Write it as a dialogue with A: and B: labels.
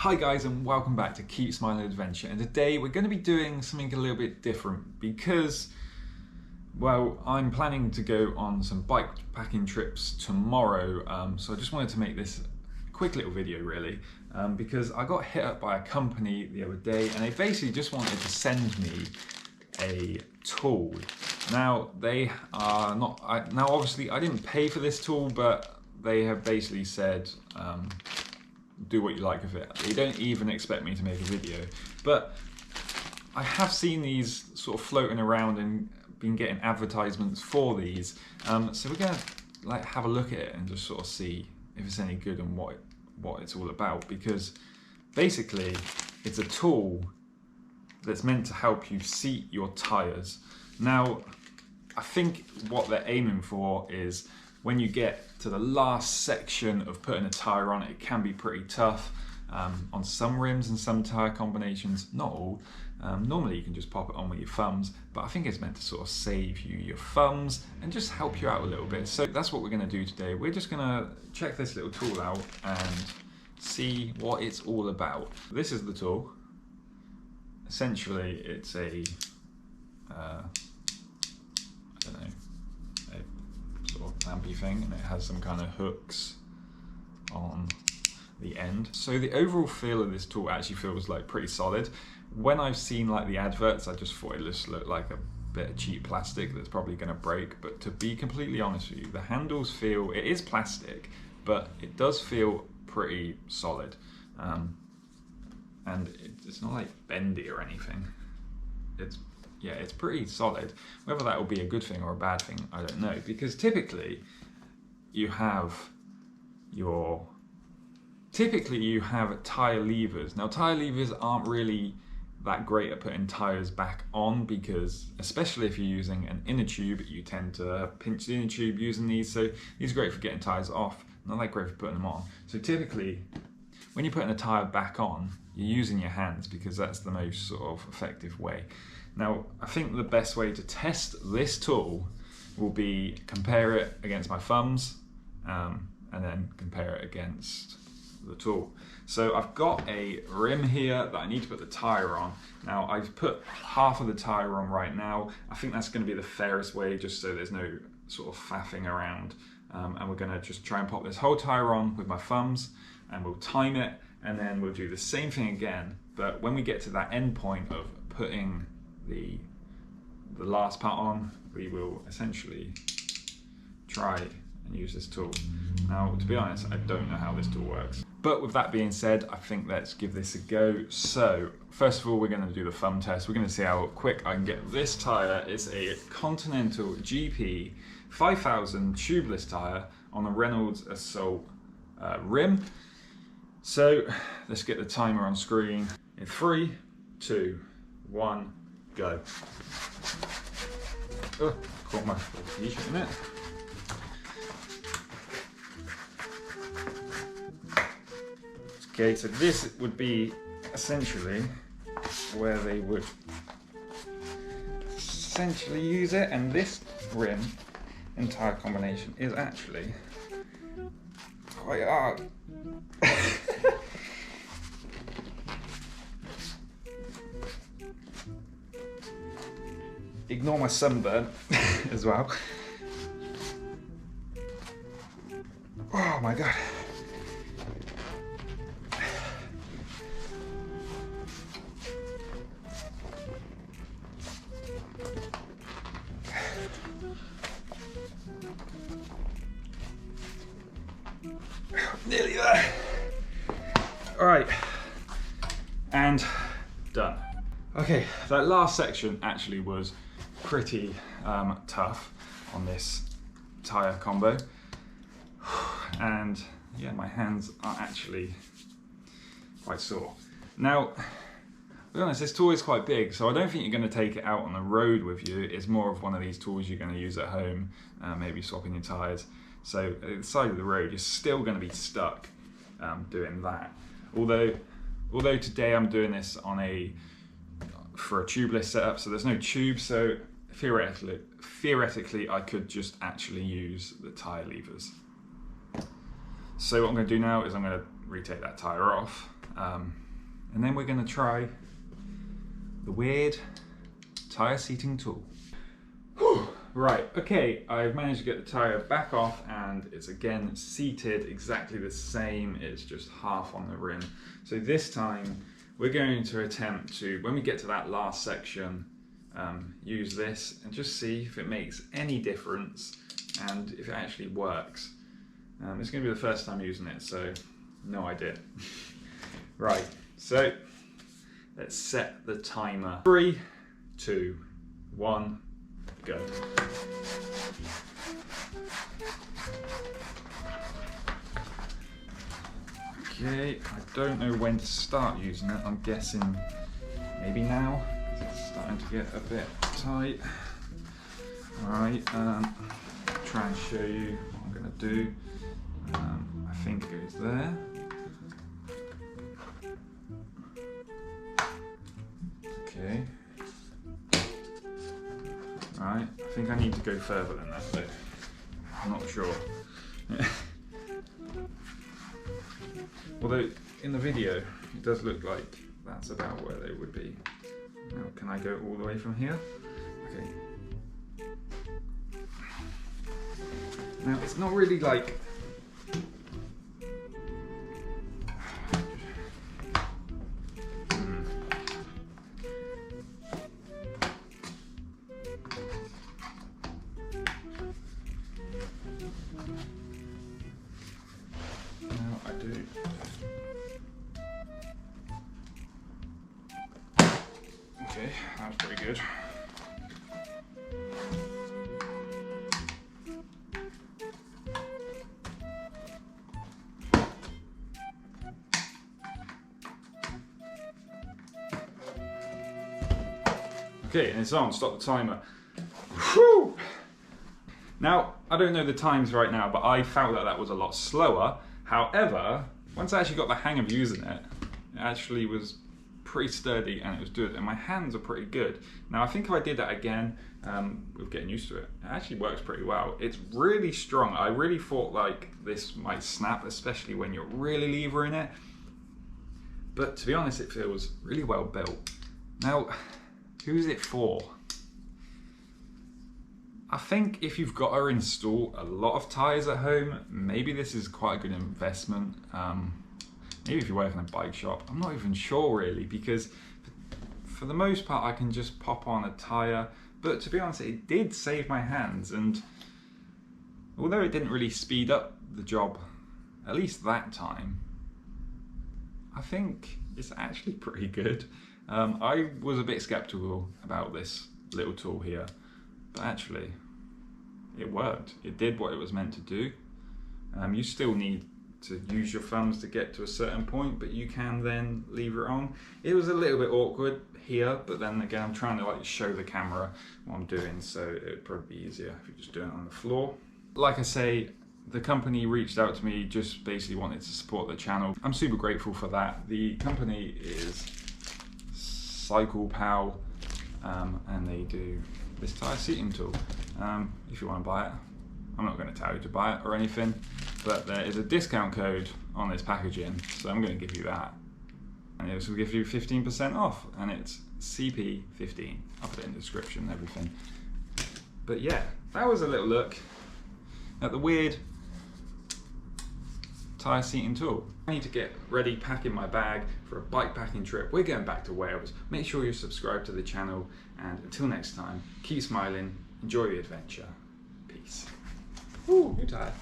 A: Hi guys, and welcome back to Keep Smiling Adventure, and today we're going to be doing something a little bit different because, well, I'm planning to go on some bike packing trips tomorrow, so I just wanted to make this a quick little video really, because I got hit up by a company the other day and they basically just wanted to send me a tool. Now they are not, now obviously I didn't pay for this tool, but they have basically said do what you like with it. They don't even expect me to make a video, but I have seen these sort of floating around and been getting advertisements for these, so we're gonna have a look at it and just sort of see if it's any good and what it's all about, because basically it's a tool that's meant to help you seat your tires. Now I think what they're aiming for is when you get to the last section of putting a tyre on, it can be pretty tough on some rims and some tyre combinations, not all. Normally you can just pop it on with your thumbs, but I think it's meant to sort of save you your thumbs and just help you out a little bit. So that's what we're going to do today. We're just going to check this little tool out and see what it's all about. This is the tool. Essentially it's a, I don't know, sort of clampy thing, and it has some kind of hooks on the end. So the overall feel of this tool actually feels like pretty solid. When I've seen like the adverts, I just thought it just looked like a bit of cheap plastic that's probably going to break, but to be completely honest with you, the handles feel, it is plastic, but it does feel pretty solid, and it's not like bendy or anything. Yeah, it's pretty solid. Whether that will be a good thing or a bad thing, I don't know, because typically you have tyre levers. Now tyre levers aren't really that great at putting tyres back on, because especially if you're using an inner tube, you tend to pinch the inner tube using these, so these are great for getting tyres off, not that great for putting them on. So typically when you're putting a tyre back on, you're using your hands because that's the most sort of effective way. Now, I think the best way to test this tool will be compare it against my thumbs, and then compare it against the tool. So I've got a rim here that I need to put the tyre on. Now I've put half of the tyre on right now. I think that's going to be the fairest way, just so there's no sort of faffing around. And we're going to just try and pop this whole tyre on with my thumbs, and we'll time it, and then we'll do the same thing again. But when we get to that end point of putting the last part on, we will essentially try and use this tool. Now, to be honest, I don't know how this tool works. But with that being said, I think let's give this a go. So, first of all, we're going to do the thumb test. We're going to see how quick I can get this tyre. It's a Continental GP 5000 tubeless tyre on a Reynolds Assault rim. So, let's get the timer on screen. In 3, 2, 1, go. Oh, caught my t-shirt in it. Okay, so this would be essentially where they would essentially use it, and this rim and tyre combination is actually quite hard. Ignore my sunburn as well. Oh my god. Nearly there. All right, and done. Okay, that last section actually was pretty tough on this tyre combo, and yeah, my hands are actually quite sore. Now, to be honest, this tool is quite big, so I don't think you're going to take it out on the road with you. It's more of one of these tools you're going to use at home, maybe swapping your tyres. So at the side of the road, you're still going to be stuck doing that. Although today I'm doing this on for a tubeless setup, so there's no tube, so theoretically I could just actually use the tyre levers. So what I'm going to do now is I'm going to retake that tyre off, And then we're going to try the weird tyre seating tool. Whew. Right, okay, I've managed to get the tyre back off and it's again seated exactly the same, it's just half on the rim. So this time we're going to attempt to, when we get to that last section, use this and just see if it makes any difference and if it actually works. It's going to be the first time using it, so no idea. Right, so let's set the timer. 3, 2, 1, go. Okay, I don't know when to start using it. I'm guessing maybe now, because it's starting to get a bit tight. Alright, try and show you what I'm going to do. I think it goes there. Okay. Right, I think I need to go further than that though. I'm not sure. Although in the video it does look like that's about where they would be. Now can I go all the way from here? Okay. Now it's not really like okay, that was pretty good. Okay, and it's on, stop the timer. Whew! Now, I don't know the times right now, but I felt that was a lot slower. However, once I actually got the hang of using it, it actually was pretty sturdy and it was good, and my hands are pretty good. Now I think if I did that again, with getting used to it, it actually works pretty well. It's really strong. I really thought like this might snap, especially when you're really levering it. But to be honest, it feels really well built. Now, who's it for? I think if you've got to install a lot of tyres at home, maybe this is quite a good investment. Maybe if you're working in a bike shop, I'm not even sure really, because for the most part I can just pop on a tyre, but to be honest it did save my hands, and although it didn't really speed up the job, at least that time, I think it's actually pretty good. I was a bit skeptical about this little tool here, but actually it worked. It did what it was meant to do. You still need to use your thumbs to get to a certain point, but you can then lever it on. It was a little bit awkward here, but then again I'm trying to like show the camera what I'm doing, so it would probably be easier if you just do it on the floor. Like I say, the company reached out to me, just basically wanted to support the channel. I'm super grateful for that. The company is Cycle Pal, and they do this tyre seating tool. If you want to buy it, I'm not going to tell you to buy it or anything, but there is a discount code on this packaging, so I'm going to give you that, and it will give you 15% off, and it's CP15. I'll put it in the description and everything. But yeah, that was a little look at the weird tyre seating tool. I need to get ready, packing my bag for a bike packing trip. We're going back to Wales. Make sure you're subscribed to the channel, and until next time, keep smiling, enjoy the adventure. Peace. Ooh, you're tired.